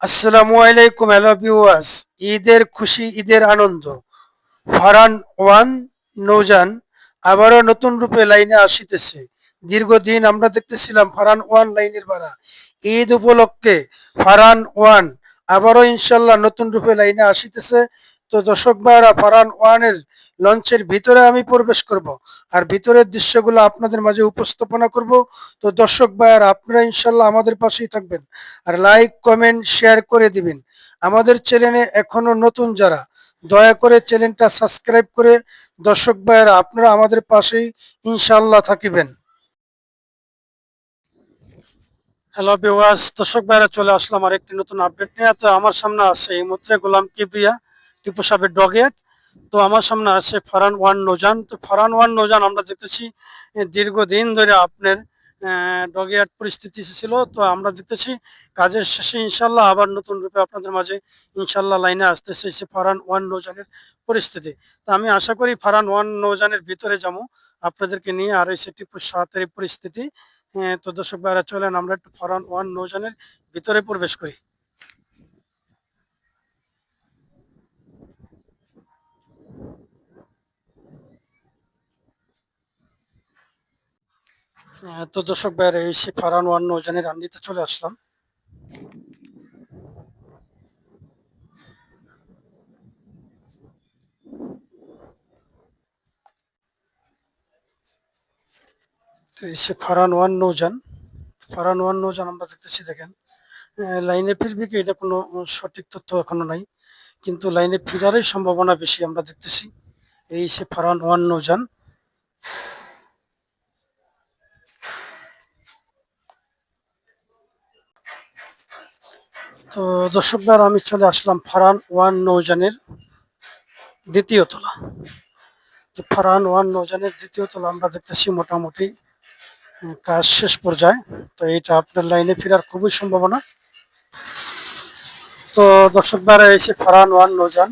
আসসালামু আলাইকুম hello viewers. ঈদের খুশি ঈদের আনন্দ ফারহান ওয়ান নৌজান আবারও নতুন রূপে লাইনে আসিতেছে। দীর্ঘদিন আমরা দেখতেছিলাম ফারহান ওয়ান লাইনের ভাড়া। ঈদ উপলক্ষে ফারহান ওয়ান আবারও ইনশাল্লাহ নতুন রূপে লাইনে আসিতেছে। তো দর্শক ভাইরা ফারহান ওয়ানের লঞ্চের ভিতরে আমি প্রবেশ করব আর ভিতরের দৃশ্যগুলো আপনাদের মাঝে উপস্থাপনা করব। তো দর্শক ভাইয়ারা আপনারা ইনশাল্লাহ আমাদের পাশেই থাকবেন আর লাইক কমেন্ট শেয়ার করে দিবেন। আমাদের চ্যানেলে এখনো নতুন যারা দয়া করে চ্যানেলটা সাবস্ক্রাইব করে দর্শক ভাইয়েরা আপনারা আমাদের পাশেই ইনশাআল্লাহ থাকিবেন। হ্যালো ভিউয়ার্স, দর্শক ভাইরা চলে আসলাম আর একটি নতুন আপডেট নিয়ে। তো আমার সামনে আছে এই মুহূর্তে গোলাম কিবরিয়া টিপু সাহেবের ডগেট। তো আমার সামনে আছে ফারহান ওয়ান নৌজান। তো ফারহান ওয়ান নৌজান আমরা দেখতেছি দীর্ঘদিন ধরে আপনার ডগেট পরিস্থিতি ছিল। তো আমরা দেখতেছি কাজের শেষে ইনশাল্লাহ আবার নতুন রূপে আপনাদের মাঝে ইনশাল্লাহ লাইনে আসতেছে সে ফারহান ওয়ান নৌজানের পরিস্থিতি। তো আমি আশা করি ফারহান ওয়ান নৌজানের ভিতরে যাবো আপনাদেরকে নিয়ে, আর এসে টিপু সাথের পরিস্থিতি। হ্যাঁ, তো দর্শক ভাইরা চলেন আমরা একটু ফারহান ওয়ান নৌজানের ভিতরে প্রবেশ করি। তো দর্শক ভাইরা এসে ফারহান ওয়ান নৌজানের রান্নিতে চলে আসলাম। তো এসে ফারহান ওয়ান নৌজান, ফারহান ওয়ান নৌজান আমরা দেখতেছি দেখেন লাইনে ফিরবে কি এটা কোনো সঠিক তথ্য এখনো নাই, কিন্তু লাইনে ফিরারই সম্ভাবনা বেশি আমরা দেখতেছি। এই সে ফারহান ওয়ান নৌজান। তো দর্শক ভাইরা আমি চলে আসলাম ফারহান ওয়ান নৌজানের দ্বিতীয় তলা। তো ফারহান ওয়ান নৌজানের দ্বিতীয় তলা আমরা দেখতেছি মোটামুটি কাজ শেষ পর্যায়ে। তো এটা আপনার লাইনে ফেরার খুবই সম্ভাবনা। তো দর্শক ভাইরা এসে ফারহান ওয়ান নৌজান।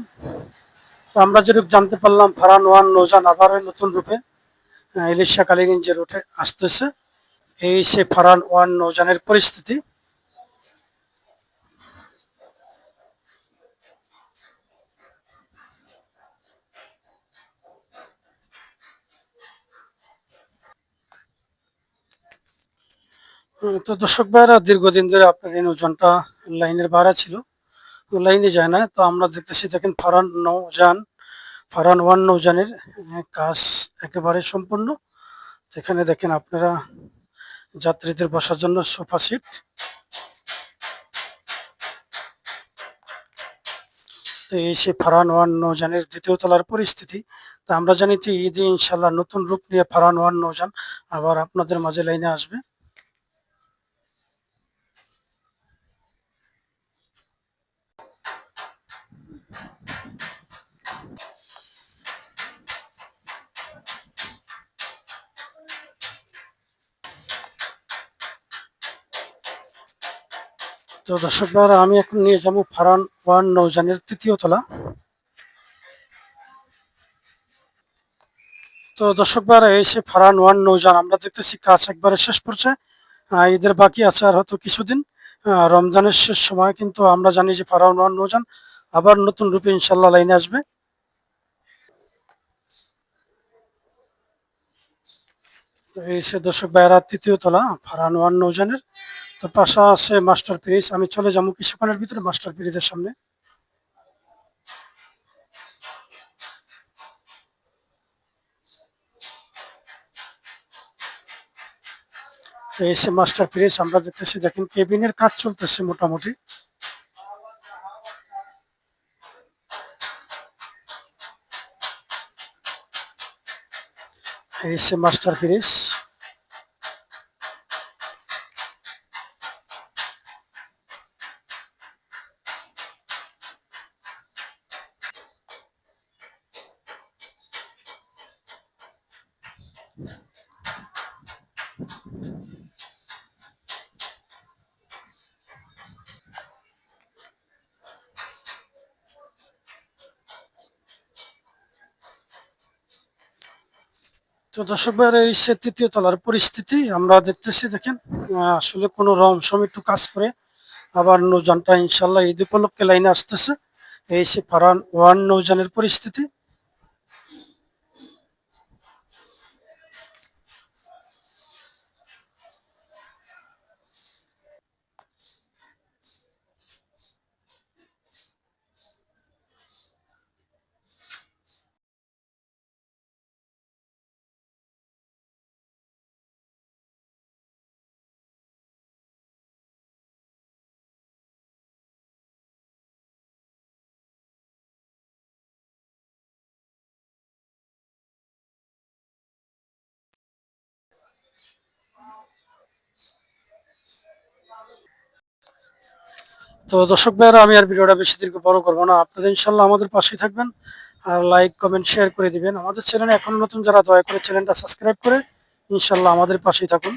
তো আমরা যেরূপ জানতে পারলাম ফারহান ওয়ান নৌজান আবার নতুন রূপে ইলিশা কালীগঞ্জ যে রুটে আসতেছে। এই সে ফারহান ওয়ান নৌজানের পরিস্থিতি। তো দর্শক ভাইরা দীর্ঘদিন ধরে আপনার এই নৌজানটা লাইনের ভাড়া ছিল, লাইনে যায় না। তো আমরা দেখতেছি দেখেন ফারহান নৌজান, ফারহান ওয়ান নৌজানের কাজ একেবারে সম্পূর্ণ। এখানে দেখেন আপনারা যাত্রীদের বসার জন্য সোফা সিট। তো এই সে ফারহান ওয়ান নৌজানের দ্বিতীয় তলার পরিস্থিতি। তা আমরা জানি যে ঈদে ইনশাল্লাহ নতুন রূপ নিয়ে ফারহান ওয়ান নৌজান আবার আপনাদের মাঝে লাইনে আসবে। তো দর্শক ভাইরা আমি এখন নিয়ে যাবো ফারহান ওয়ান নৌজানের তৃতীয় তলা। তো দর্শক ভাইরা এসে ফারহান ওয়ান নৌজান আমরা দেখতেছি কাজ একবারে শেষ পর্যায়ে। ঈদের বাকি আছে আর হয়তো কিছুদিন, রমজানের শেষ সময়, কিন্তু আমরা জানি যে ফারহান ওয়ান নৌজান আবার নতুন রূপে ইনশাল্লাহ লাইনে আসবে। তো এই সে দর্শক ভাইরা তৃতীয় তলা ফারহান ওয়ান নৌজানের। তো পাশে আছে মাস্টার পিরিজ। আমি চলে যাবো কিছুক্ষণের ভিতরে মাস্টার পিরিজের সামনে। তো এসে মাস্টার পিরিজ আমরা দেখতেছি দেখেন কেবিনের কাজ চলতেছে মোটামুটি। এসে মাস্টার পিরিজ। তো দর্শক ভাইরা এই সে তৃতীয় তলার পরিস্থিতি আমরা দেখতেছি দেখেন আসলে কোনো রমসম একটু কাজ করে আবার নৌযানটা ইনশাল্লাহ ঈদ উপলক্ষে লাইনে আসতেছে। এই সে ফারহান ওয়ান নৌযানের পরিস্থিতি। তো দর্শক ভাইয়েরা, আমি আর ভিডিওটা বেশি দীর্ঘ বড় করবো না। আপনারা ইনশাল্লাহ আমাদের পাশেই থাকবেন, আর লাইক কমেন্ট শেয়ার করে দিবেন। আমাদের চ্যানেলে এখন নতুন যারা, দয়া করে চ্যানেলটা সাবস্ক্রাইব করে ইনশাল্লাহ আমাদের পাশেই থাকুন।